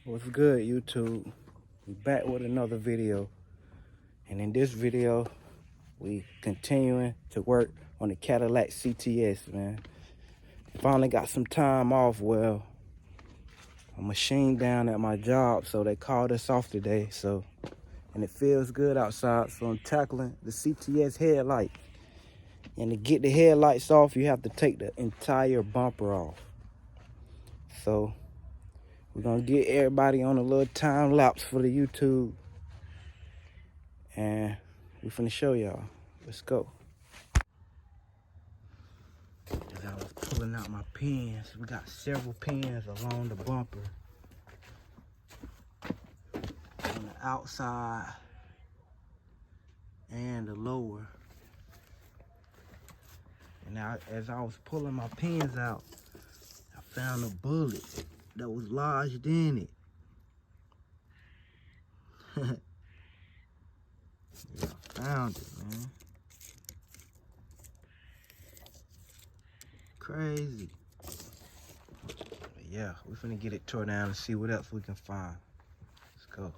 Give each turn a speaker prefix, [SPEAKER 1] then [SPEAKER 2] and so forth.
[SPEAKER 1] What's good, YouTube? We back with another video, and in this video we continuing to work on the Cadillac CTS, man. Finally got some time off. Well, a machine down at my job, so they called us off today. And it feels good outside, so I'm tackling the CTS headlight. And to get the headlights off, you have to take the entire bumper off. So we're gonna get everybody on a little time lapse for the YouTube, and we're finna show y'all. Let's go. As I was pulling out my pins, we got several pins along the bumper, on the outside and the lower. And now, as I was pulling my pins out, I found a bullet that was lodged in it. Yeah, I found it, man. Crazy. But yeah, we're finna get it tore down and see what else we can find. Let's go.